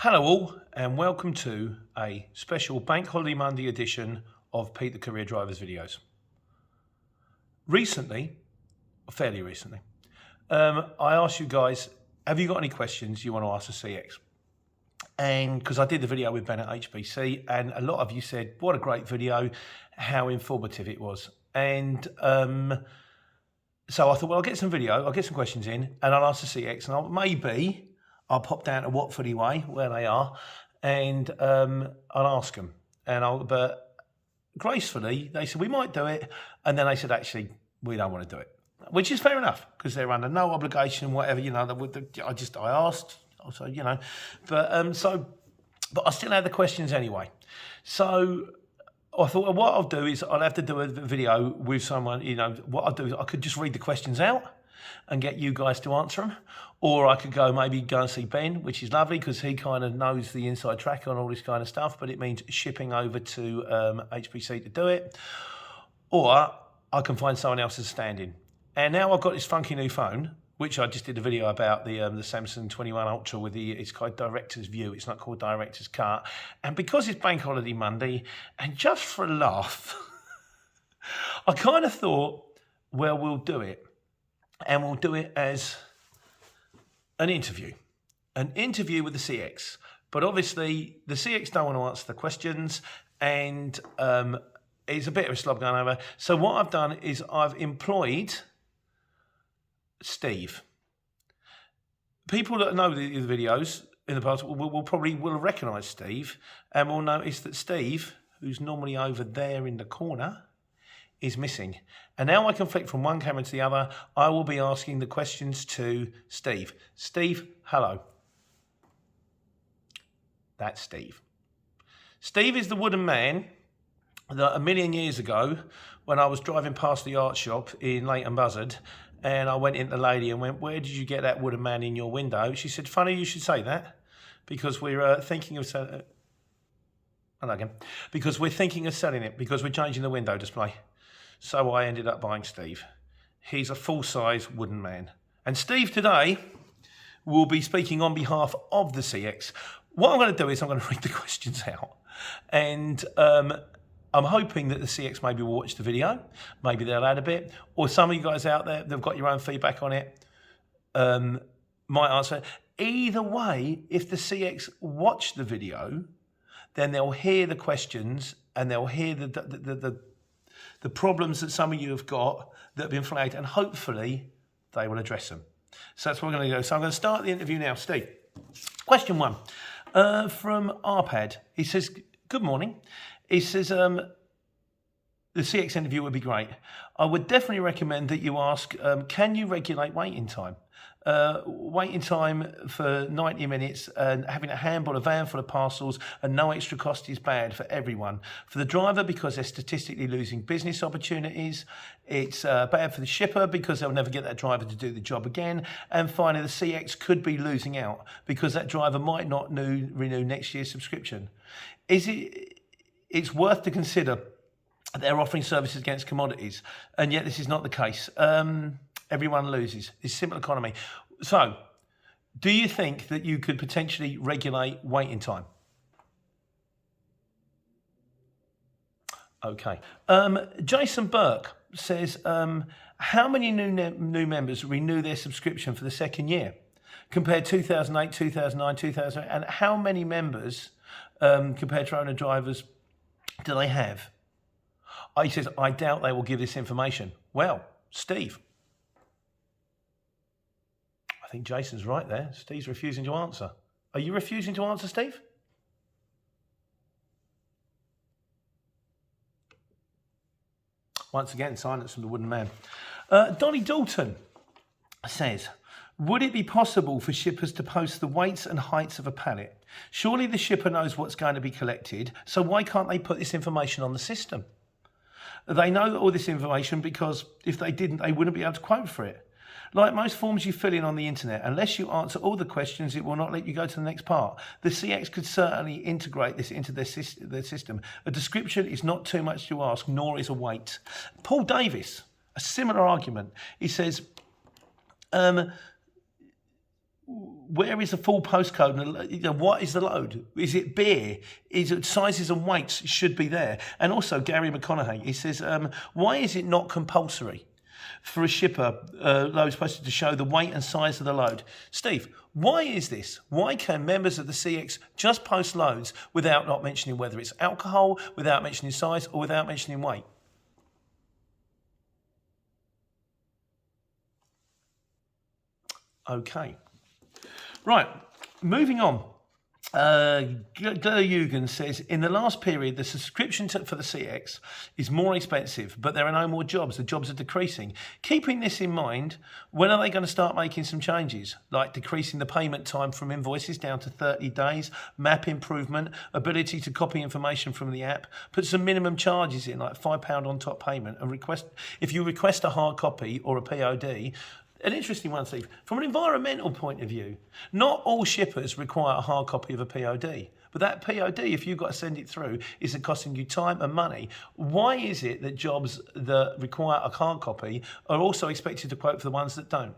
Hello all and welcome to a special Bank Holiday Monday edition of Pete the Courier Driver's videos. Fairly recently, I asked you guys, have you got any questions you want to ask the CX? And because I did the video with Ben at HBC and a lot of you said, what a great video, how informative it was. And so I thought, well, I'll get some video, I'll get some questions in and I'll ask the CX and I'll pop down to Watford Way, where they are, and I'll ask them. But gracefully, they said, we might do it. And then they said, actually, we don't want to do it, which is fair enough, because they're under no obligation, whatever, I asked, also, but I still had the questions anyway. So I thought, well, what I'll do is I'll have to do a video with someone, what I'll do is I could just read the questions out and get you guys to answer them. Or I could maybe go and see Ben, which is lovely because he kind of knows the inside track on all this kind of stuff, but it means shipping over to HPC to do it. Or I can find someone else as stand-in. And now I've got this funky new phone, which I just did a video about, the Samsung 21 Ultra with it's called Director's View. It's not called Director's Cut. And because it's Bank Holiday Monday, and just for a laugh, I kind of thought, well, we'll do it. And we'll do it as an interview with the CX. But obviously, the CX don't want to answer the questions, and it's a bit of a slob going over. So what I've done is I've employed Steve. People that know the videos in the past will probably recognise Steve, and will notice that Steve, who's normally over there in the corner, is missing. And now I can flick from one camera to the other. I will be asking the questions to Steve. Steve, hello. That's Steve. Steve is the wooden man that a million years ago, when I was driving past the art shop in Leighton Buzzard, and I went into the lady and went, where did you get that wooden man in your window? She said, funny you should say that, because we're thinking of selling it. Because we're thinking of selling it, because we're changing the window display. So I ended up buying Steve. He's a full-size wooden man. And Steve today will be speaking on behalf of the CX. What I'm going to do is I'm going to read the questions out. And I'm hoping that the CX maybe will watch the video. Maybe they'll add a bit. Or some of you guys out there, they've got your own feedback on it, might answer. Either way, if the CX watch the video, then they'll hear the questions and they'll hear the problems that some of you have got that have been flagged, and hopefully they will address them. So that's what we're going to do. So I'm going to start the interview now. Steve, question one from Arpad. He says, good morning. He says, the CX interview would be great. I would definitely recommend that you ask, can you regulate waiting time? Waiting time for 90 minutes and having a handball, a van full of parcels and no extra cost is bad for everyone. For the driver, because they're statistically losing business opportunities. It's bad for the shipper because they'll never get that driver to do the job again. And finally, the CX could be losing out because that driver might not renew next year's subscription. It's worth to consider they're offering services against commodities, and yet this is not the case. Everyone loses. It's simple economy. So, do you think that you could potentially regulate waiting time? Okay. Jason Burke says, how many new members renew their subscription for the second year? Compared 2008, 2009, 2000, and how many members compared to owner drivers do they have? He says, I doubt they will give this information. Well, Steve. I think Jason's right there. Steve's refusing to answer. Are you refusing to answer, Steve? Once again, silence from the wooden man. Donnie Dalton says, would it be possible for shippers to post the weights and heights of a pallet? Surely the shipper knows what's going to be collected, so why can't they put this information on the system? They know all this information because if they didn't, they wouldn't be able to quote for it. Like most forms you fill in on the internet, unless you answer all the questions, it will not let you go to the next part. The CX could certainly integrate this into their system. A description is not too much to ask, nor is a weight. Paul Davis, a similar argument. He says, where is the full postcode? And what is the load? Is it beer? Is it sizes and weights should be there? And also Gary McConaughey, he says, why is it not compulsory for a shipper load supposed to show the weight and size of the load? Steve, why is this? Why can members of the CX just post loads without not mentioning whether it's alcohol, without mentioning size, or without mentioning weight? Okay. Right, moving on. Gerjugen says, in the last period, the subscription for the CX is more expensive, but there are no more jobs. The jobs are decreasing. Keeping this in mind, when are they going to start making some changes, like decreasing the payment time from invoices down to 30 days, map improvement, ability to copy information from the app, put some minimum charges in, like £5 on top payment, and if you request a hard copy or a POD. An interesting one, Steve. From an environmental point of view, not all shippers require a hard copy of a POD. But that POD, if you've got to send it through, is costing you time and money. Why is it that jobs that require a hard copy are also expected to quote for the ones that don't?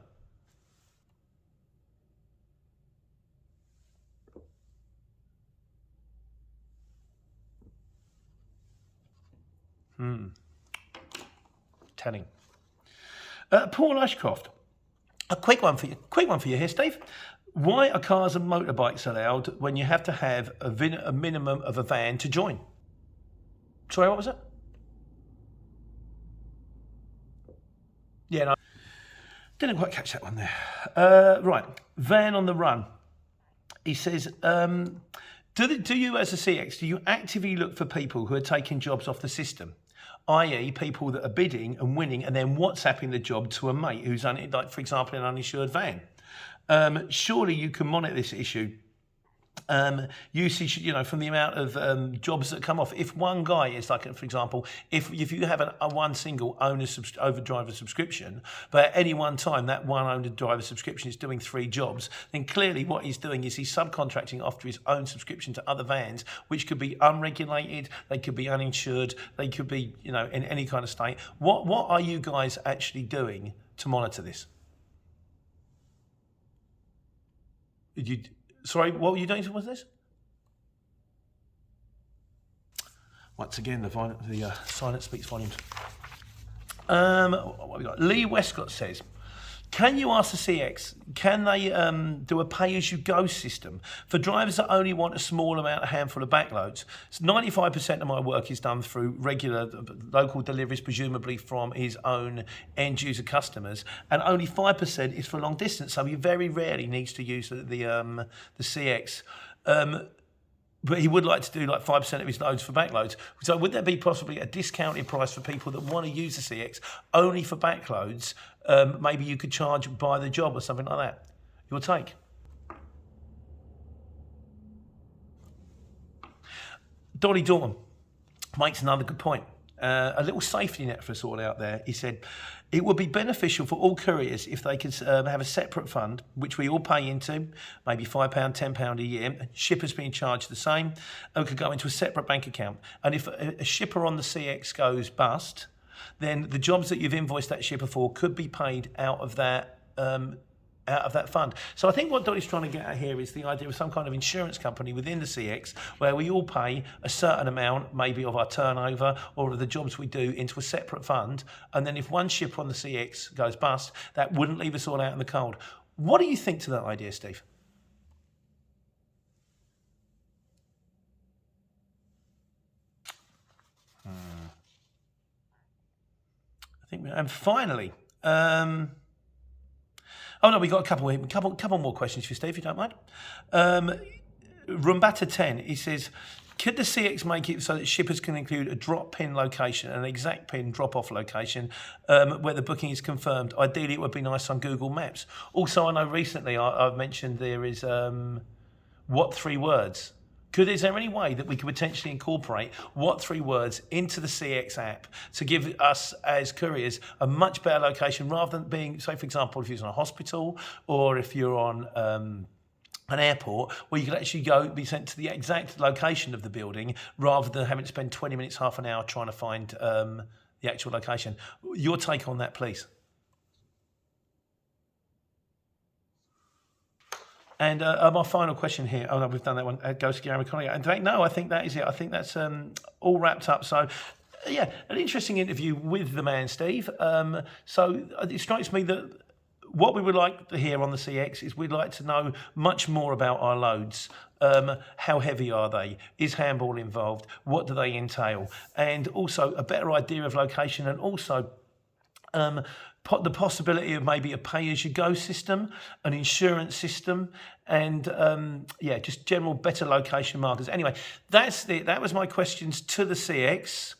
Telling. Paul Ashcroft. A quick one for you here, Steve. Why are cars and motorbikes allowed when you have to have a minimum of a van to join? Sorry, what was that? Yeah, no, didn't quite catch that one there. Right, van on the run. He says, do you as a CX, do you actively look for people who are taking jobs off the system? I.e. people that are bidding and winning and then WhatsApping the job to a mate who's, like for example, an uninsured van. Surely you can monitor this issue. Usage, from the amount of jobs that come off. If one guy is like, for example, if you have a one single owner driver subscription, but at any one time that one owner driver subscription is doing 3 jobs, then clearly what he's doing is he's subcontracting after his own subscription to other vans, which could be unregulated, they could be uninsured, they could be, in any kind of state. What are you guys actually doing to monitor this? Sorry, what were you doing with this? Once again, the silence speaks volumes. What have we got? Lee Westcott says, can you ask the CX, can they do a pay-as-you-go system for drivers that only want a handful of backloads? So 95% of my work is done through regular local deliveries, presumably from his own end-user customers, and only 5% is for long distance, so he very rarely needs to use the CX. But he would like to do like 5% of his loads for backloads. So would there be possibly a discounted price for people that want to use the CX only for backloads? Maybe you could charge by the job or something like that. Your take? Dolly Dorn makes another good point. A little safety net for us all out there. He said, it would be beneficial for all couriers if they could have a separate fund, which we all pay into, maybe £5, £10 a year, shippers being charged the same, and could go into a separate bank account. And if a shipper on the CX goes bust, then the jobs that you've invoiced that shipper for could be paid out of that fund. So I think what Dolly's trying to get at here is the idea of some kind of insurance company within the CX where we all pay a certain amount, maybe of our turnover or of the jobs we do, into a separate fund. And then if one shipper on the CX goes bust, that wouldn't leave us all out in the cold. What do you think to that idea, Steve? And finally, oh no, we got a couple more questions for you, Steve, if you don't mind. Rumbata 10, he says, could the CX make it so that shippers can include a drop pin location, an exact pin drop-off location where the booking is confirmed? Ideally, it would be nice on Google Maps. Also, I know recently I've mentioned there is what 3 words. Is there any way that we could potentially incorporate what 3 words into the CX app to give us as couriers a much better location rather than being, say for example, if you're on a hospital or if you're on an airport, where you could actually be sent to the exact location of the building rather than having to spend 20 minutes, half an hour trying to find the actual location. Your take on that, please. And my final question here. Oh no, we've done that one. Goes to Gary McConaughey. In fact, no, I think that is it. I think that's all wrapped up. So, yeah, an interesting interview with the man, Steve. So it strikes me that what we would like to hear on the CX is we'd like to know much more about our loads. How heavy are they? Is handball involved? What do they entail? And also a better idea of location, and also the possibility of maybe a pay-as-you-go system, an insurance system, and just general better location markers. Anyway, that's it. That was my questions to the CX.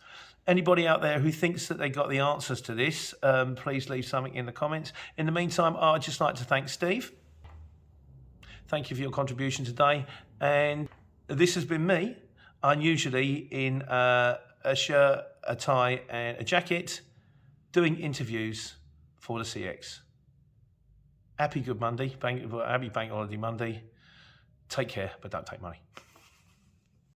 Anybody out there who thinks that they got the answers to this, please leave something in the comments. In the meantime, I'd just like to thank Steve. Thank you for your contribution today. And this has been me, unusually in a shirt, a tie, and a jacket, doing interviews for the CX. Happy Good Monday, happy Bank Holiday Monday. Take care, but don't take money.